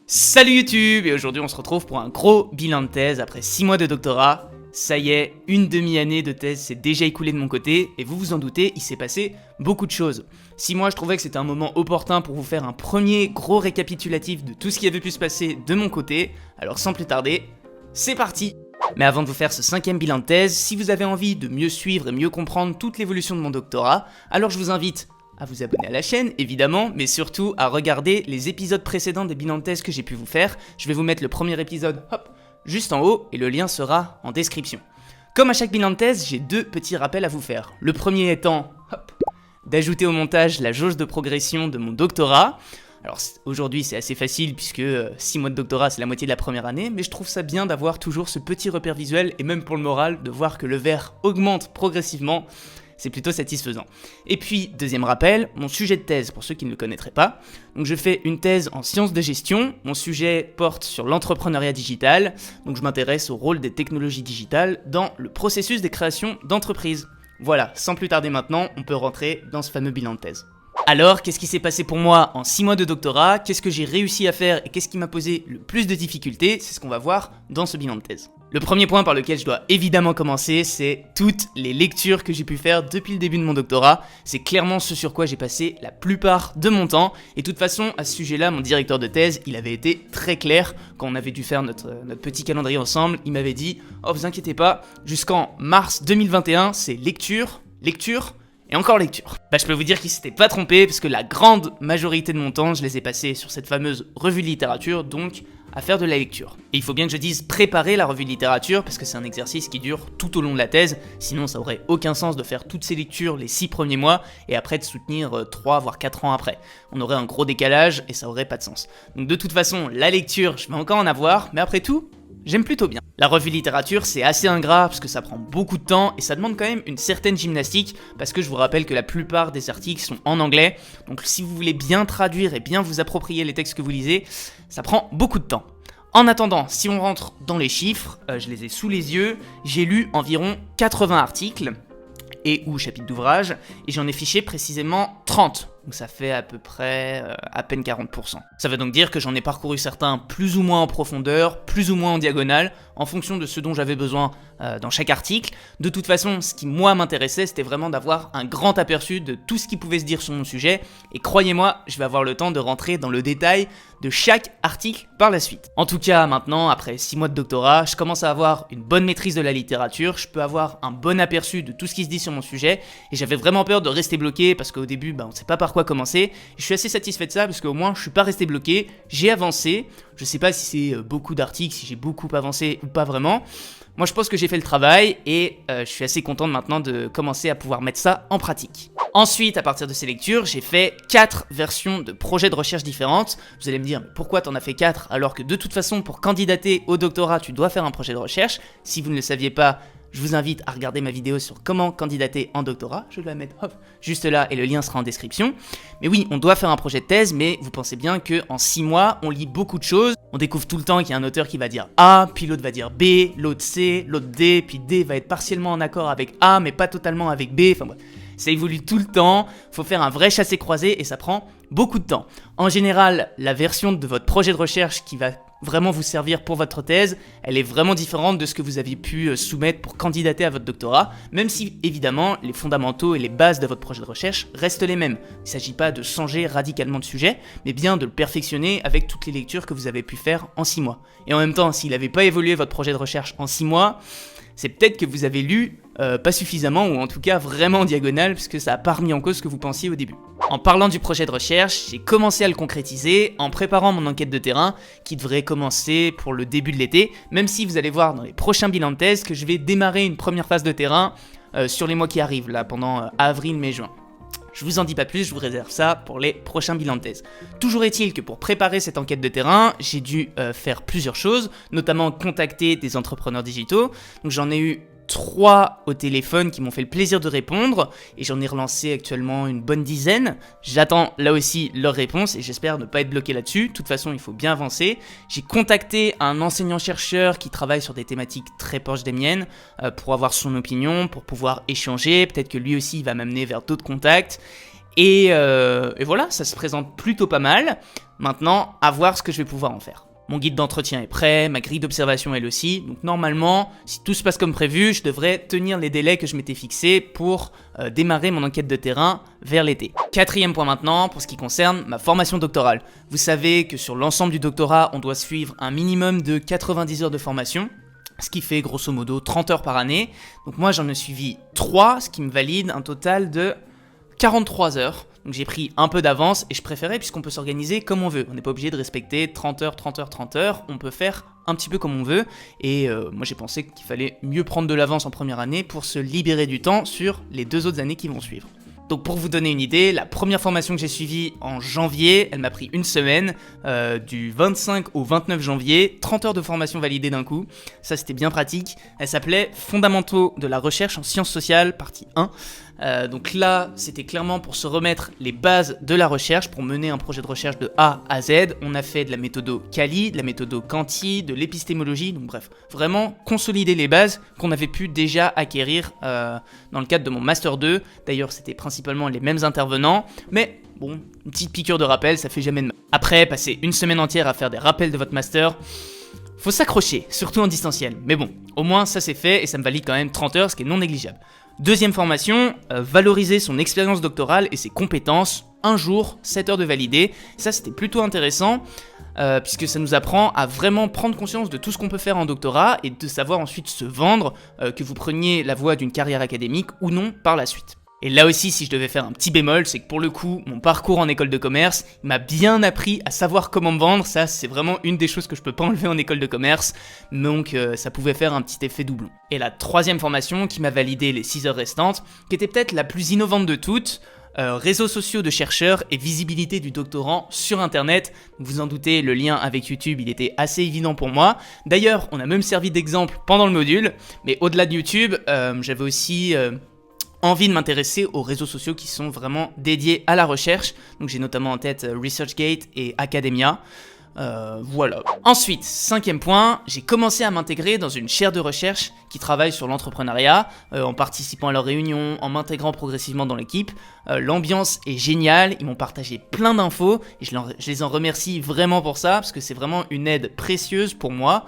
Salut YouTube, et aujourd'hui on se retrouve pour un gros bilan de thèse après 6 mois de doctorat. Ça y est, une demi-année de thèse s'est déjà écoulée de mon côté, et vous vous en doutez, il s'est passé beaucoup de choses. 6 mois, je trouvais que c'était un moment opportun pour vous faire un premier gros récapitulatif de tout ce qui avait pu se passer de mon côté, alors sans plus tarder, c'est parti! Mais avant de vous faire ce 5e bilan de thèse, si vous avez envie de mieux suivre et mieux comprendre toute l'évolution de mon doctorat, alors je vous invite à vous abonner à la chaîne, évidemment, mais surtout à regarder les épisodes précédents des bilans de thèse que j'ai pu vous faire. Je vais vous mettre le premier épisode, hop, juste en haut, et le lien sera en description. Comme à chaque bilan de thèse, j'ai deux petits rappels à vous faire. Le premier étant, hop, d'ajouter au montage la jauge de progression de mon doctorat. Alors aujourd'hui c'est assez facile puisque 6 mois de doctorat c'est la moitié de la première année, mais je trouve ça bien d'avoir toujours ce petit repère visuel et même pour le moral de voir que le verre augmente progressivement. C'est plutôt satisfaisant. Et puis, deuxième rappel, mon sujet de thèse, pour ceux qui ne le connaîtraient pas. Donc je fais une thèse en sciences de gestion, mon sujet porte sur l'entrepreneuriat digital, donc je m'intéresse au rôle des technologies digitales dans le processus des créations d'entreprises. Voilà, sans plus tarder maintenant, on peut rentrer dans ce fameux bilan de thèse. Alors, qu'est-ce qui s'est passé pour moi en 6 mois de doctorat? Qu'est-ce que j'ai réussi à faire et qu'est-ce qui m'a posé le plus de difficultés? C'est ce qu'on va voir dans ce bilan de thèse. Le premier point par lequel je dois évidemment commencer, c'est toutes les lectures que j'ai pu faire depuis le début de mon doctorat. C'est clairement ce sur quoi j'ai passé la plupart de mon temps. Et de toute façon, à ce sujet-là, mon directeur de thèse, il avait été très clair quand on avait dû faire notre petit calendrier ensemble. Il m'avait dit « Oh, vous inquiétez pas, jusqu'en mars 2021, c'est lecture, et encore lecture. » Bah je peux vous dire qu'il s'était pas trompé parce que la grande majorité de mon temps, je les ai passés sur cette fameuse revue de littérature, donc à faire de la lecture. Et il faut bien que je dise préparer la revue de littérature parce que c'est un exercice qui dure tout au long de la thèse, sinon ça aurait aucun sens de faire toutes ces lectures les 6 premiers mois et après de soutenir 3 voire 4 ans après. On aurait un gros décalage et ça aurait pas de sens. Donc de toute façon, la lecture, je vais encore en avoir, mais après tout, j'aime plutôt bien. La revue de littérature, c'est assez ingrat parce que ça prend beaucoup de temps et ça demande quand même une certaine gymnastique parce que je vous rappelle que la plupart des articles sont en anglais. Donc si vous voulez bien traduire et bien vous approprier les textes que vous lisez, ça prend beaucoup de temps. En attendant, si on rentre dans les chiffres, je les ai sous les yeux, j'ai lu environ 80 articles et ou chapitres d'ouvrage et j'en ai fiché précisément 30. Donc ça fait à peu près à peine 40%. Ça veut donc dire que j'en ai parcouru certains plus ou moins en profondeur, plus ou moins en diagonale, en fonction de ce dont j'avais besoin dans chaque article. De toute façon, ce qui moi m'intéressait, c'était vraiment d'avoir un grand aperçu de tout ce qui pouvait se dire sur mon sujet. Et croyez-moi, je vais avoir le temps de rentrer dans le détail de chaque article par la suite. En tout cas, maintenant, après 6 mois de doctorat, je commence à avoir une bonne maîtrise de la littérature, je peux avoir un bon aperçu de tout ce qui se dit sur mon sujet, et j'avais vraiment peur de rester bloqué, parce qu'au début, on ne sait pas par quoi commencer. Je suis assez satisfait de ça, parce qu'au moins, je suis pas resté bloqué, j'ai avancé. Je sais pas si c'est beaucoup d'articles, si j'ai beaucoup avancé ou pas vraiment. Moi, je pense que j'ai fait le travail et je suis assez content maintenant de commencer à pouvoir mettre ça en pratique. Ensuite, à partir de ces lectures, j'ai fait 4 versions de projets de recherche différentes. Vous allez me dire, mais pourquoi t'en as fait 4 alors que de toute façon, pour candidater au doctorat, tu dois faire un projet de recherche. Si vous ne le saviez pas, je vous invite à regarder ma vidéo sur comment candidater en doctorat. Je vais la mettre juste là et le lien sera en description. Mais oui, on doit faire un projet de thèse, mais vous pensez bien qu'en 6 mois, on lit beaucoup de choses. On découvre tout le temps qu'il y a un auteur qui va dire A, puis l'autre va dire B, l'autre C, l'autre D, puis D va être partiellement en accord avec A, mais pas totalement avec B. Enfin bref, ça évolue tout le temps. Faut faire un vrai chassé-croisé et ça prend beaucoup de temps. En général, la version de votre projet de recherche qui va vraiment vous servir pour votre thèse, elle est vraiment différente de ce que vous aviez pu soumettre pour candidater à votre doctorat, même si évidemment les fondamentaux et les bases de votre projet de recherche restent les mêmes. Il ne s'agit pas de changer radicalement de sujet, mais bien de le perfectionner avec toutes les lectures que vous avez pu faire en 6 mois. Et en même temps, s'il n'avait pas évolué votre projet de recherche en 6 mois, c'est peut-être que vous avez lu pas suffisamment ou en tout cas vraiment en diagonale parce que ça n'a pas remis en cause ce que vous pensiez au début. En parlant du projet de recherche, j'ai commencé à le concrétiser en préparant mon enquête de terrain qui devrait commencer pour le début de l'été, même si vous allez voir dans les prochains bilans de thèse que je vais démarrer une première phase de terrain sur les mois qui arrivent, là pendant avril, mai, juin. Je vous en dis pas plus, je vous réserve ça pour les prochains bilans de thèse. Toujours est-il que pour préparer cette enquête de terrain, j'ai dû faire plusieurs choses, notamment contacter des entrepreneurs digitaux. Donc j'en ai eu 3 au téléphone qui m'ont fait le plaisir de répondre et j'en ai relancé actuellement une bonne dizaine. J'attends là aussi leurs réponses et j'espère ne pas être bloqué là-dessus. De toute façon, il faut bien avancer. J'ai contacté un enseignant-chercheur qui travaille sur des thématiques très proches des miennes pour avoir son opinion, pour pouvoir échanger. Peut-être que lui aussi il va m'amener vers d'autres contacts. Et voilà, ça se présente plutôt pas mal. Maintenant, à voir ce que je vais pouvoir en faire. Mon guide d'entretien est prêt, ma grille d'observation elle aussi, donc normalement, si tout se passe comme prévu, je devrais tenir les délais que je m'étais fixés pour démarrer mon enquête de terrain vers l'été. Quatrième point maintenant, pour ce qui concerne ma formation doctorale. Vous savez que sur l'ensemble du doctorat, on doit suivre un minimum de 90 heures de formation, ce qui fait grosso modo 30 heures par année. Donc moi j'en ai suivi 3, ce qui me valide un total de 43 heures. Donc j'ai pris un peu d'avance et je préférais puisqu'on peut s'organiser comme on veut. On n'est pas obligé de respecter 30 heures, 30 heures, 30 heures. On peut faire un petit peu comme on veut. Et moi j'ai pensé qu'il fallait mieux prendre de l'avance en première année pour se libérer du temps sur les 2 autres années qui vont suivre. Donc pour vous donner une idée, la première formation que j'ai suivie en janvier, elle m'a pris une semaine, du 25 au 29 janvier, 30 heures de formation validée d'un coup, ça c'était bien pratique. Elle s'appelait Fondamentaux de la recherche en sciences sociales, partie 1. Donc là, c'était clairement pour se remettre les bases de la recherche, pour mener un projet de recherche de A à Z. On a fait de la méthodo Cali, de la méthodo Canti, de l'épistémologie, donc bref, vraiment consolider les bases qu'on avait pu déjà acquérir dans le cadre de mon Master 2. D'ailleurs, c'était principalement les mêmes intervenants, mais bon, une petite piqûre de rappel, ça fait jamais de mal. Après, passer une semaine entière à faire des rappels de votre Master, faut s'accrocher, surtout en distanciel. Mais bon, au moins ça c'est fait et ça me valide quand même 30 heures, ce qui est non négligeable. Deuxième formation, valoriser son expérience doctorale et ses compétences, un jour, 7 heures de validé. Ça c'était plutôt intéressant, puisque ça nous apprend à vraiment prendre conscience de tout ce qu'on peut faire en doctorat et de savoir ensuite se vendre, que vous preniez la voie d'une carrière académique ou non par la suite. Et là aussi, si je devais faire un petit bémol, c'est que pour le coup, mon parcours en école de commerce m'a bien appris à savoir comment me vendre. Ça, c'est vraiment une des choses que je peux pas enlever en école de commerce. Donc, ça pouvait faire un petit effet doublon. Et la troisième formation qui m'a validé les 6 heures restantes, qui était peut-être la plus innovante de toutes, réseaux sociaux de chercheurs et visibilité du doctorant sur internet. Vous en doutez, le lien avec YouTube, il était assez évident pour moi. D'ailleurs, on a même servi d'exemple pendant le module. Mais au-delà de YouTube, j'avais aussi envie de m'intéresser aux réseaux sociaux qui sont vraiment dédiés à la recherche. Donc j'ai notamment en tête ResearchGate et Academia. Voilà. Ensuite, 5e point, j'ai commencé à m'intégrer dans une chaire de recherche qui travaille sur l'entrepreneuriat, en participant à leurs réunions, en m'intégrant progressivement dans l'équipe. L'ambiance est géniale, ils m'ont partagé plein d'infos et je les en remercie vraiment pour ça, parce que c'est vraiment une aide précieuse pour moi,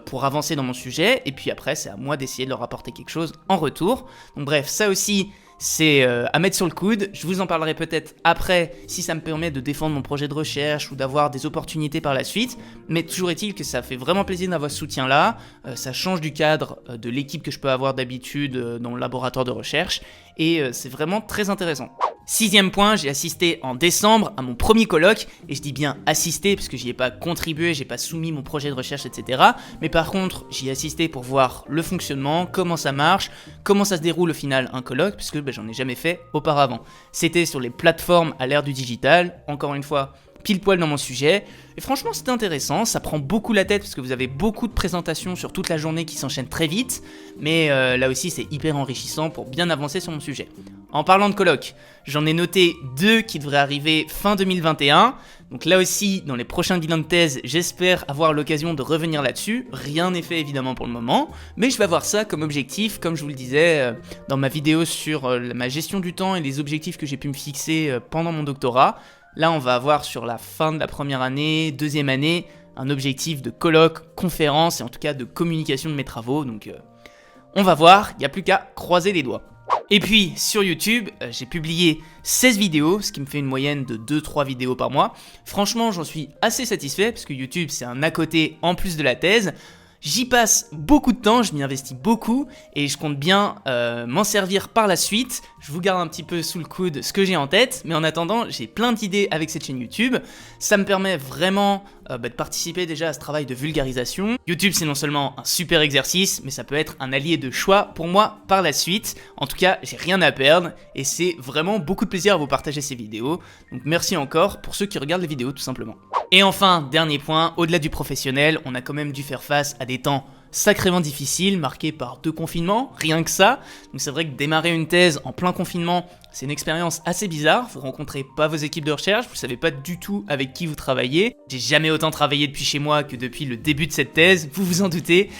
pour avancer dans mon sujet, et puis après c'est à moi d'essayer de leur apporter quelque chose en retour. Donc bref, ça aussi, c'est à mettre sur le coude. Je vous en parlerai peut-être après si ça me permet de défendre mon projet de recherche ou d'avoir des opportunités par la suite. Mais toujours est-il que ça fait vraiment plaisir d'avoir ce soutien-là. Ça change du cadre de l'équipe que je peux avoir d'habitude dans le laboratoire de recherche. Et c'est vraiment très intéressant. 6e point, j'ai assisté en décembre à mon premier colloque, et je dis bien assisté parce que j'y ai pas contribué, j'ai pas soumis mon projet de recherche, etc. Mais par contre, j'y ai assisté pour voir le fonctionnement, comment ça marche, comment ça se déroule au final un colloque, puisque j'en ai jamais fait auparavant. C'était sur les plateformes à l'ère du digital, encore une fois, pile poil dans mon sujet, et franchement c'était intéressant, ça prend beaucoup la tête parce que vous avez beaucoup de présentations sur toute la journée qui s'enchaînent très vite, mais là aussi c'est hyper enrichissant pour bien avancer sur mon sujet. En parlant de colloques, j'en ai noté 2 qui devraient arriver fin 2021, donc là aussi dans les prochains bilans de thèse j'espère avoir l'occasion de revenir là-dessus, rien n'est fait évidemment pour le moment, mais je vais avoir ça comme objectif, comme je vous le disais dans ma vidéo sur ma gestion du temps et les objectifs que j'ai pu me fixer pendant mon doctorat. Là, on va avoir sur la fin de la première année, deuxième année, un objectif de colloque, conférence et en tout cas de communication de mes travaux. Donc, on va voir, il n'y a plus qu'à croiser les doigts. Et puis, sur YouTube, j'ai publié 16 vidéos, ce qui me fait une moyenne de 2-3 vidéos par mois. Franchement, j'en suis assez satisfait parce que YouTube, c'est un à côté en plus de la thèse. J'y passe beaucoup de temps, je m'y investis beaucoup et je compte bien m'en servir par la suite. Je vous garde un petit peu sous le coude ce que j'ai en tête, mais en attendant, j'ai plein d'idées avec cette chaîne YouTube. Ça me permet vraiment de participer déjà à ce travail de vulgarisation. YouTube, c'est non seulement un super exercice, mais ça peut être un allié de choix pour moi par la suite. En tout cas, j'ai rien à perdre et c'est vraiment beaucoup de plaisir à vous partager ces vidéos. Donc merci encore pour ceux qui regardent les vidéos tout simplement. Et enfin, dernier point, au-delà du professionnel, on a quand même dû faire face à des temps sacrément difficiles, marqués par 2 confinements, rien que ça. Donc c'est vrai que démarrer une thèse en plein confinement, c'est une expérience assez bizarre. Vous rencontrez pas vos équipes de recherche, vous savez pas du tout avec qui vous travaillez. J'ai jamais autant travaillé depuis chez moi que depuis le début de cette thèse, vous vous en doutez.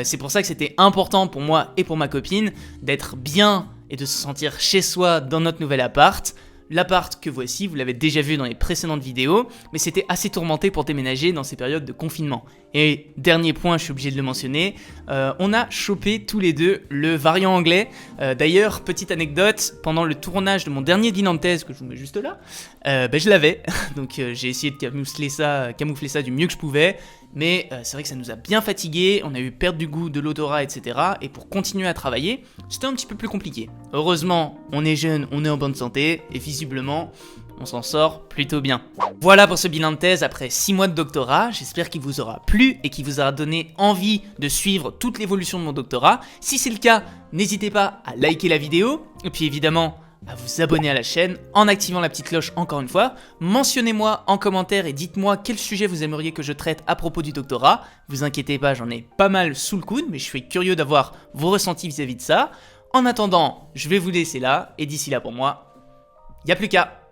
C'est pour ça que c'était important pour moi et pour ma copine d'être bien et de se sentir chez soi dans notre nouvel appart. L'appart que voici, vous l'avez déjà vu dans les précédentes vidéos, mais c'était assez tourmenté pour déménager dans ces périodes de confinement. Et dernier point, je suis obligé de le mentionner, on a chopé tous les deux le variant anglais. D'ailleurs, petite anecdote, pendant le tournage de mon dernier bilan de thèse, que je vous mets juste là, je l'avais, donc j'ai essayé de camoufler ça du mieux que je pouvais, mais c'est vrai que ça nous a bien fatigués, on a eu perte du goût, de l'odorat, etc. Et pour continuer à travailler, c'était un petit peu plus compliqué. Heureusement, on est jeune, on est en bonne santé, et visiblement, on s'en sort plutôt bien. Voilà pour ce bilan de thèse après 6 mois de doctorat, j'espère qu'il vous aura plu et qu'il vous aura donné envie de suivre toute l'évolution de mon doctorat. Si c'est le cas, n'hésitez pas à liker la vidéo, et puis évidemment, à vous abonner à la chaîne en activant la petite cloche encore une fois. Mentionnez-moi en commentaire et dites-moi quel sujet vous aimeriez que je traite à propos du doctorat. Vous inquiétez pas, j'en ai pas mal sous le coude, mais je suis curieux d'avoir vos ressentis vis-à-vis de ça. En attendant, je vais vous laisser là, et d'ici là pour moi, y a plus qu'à.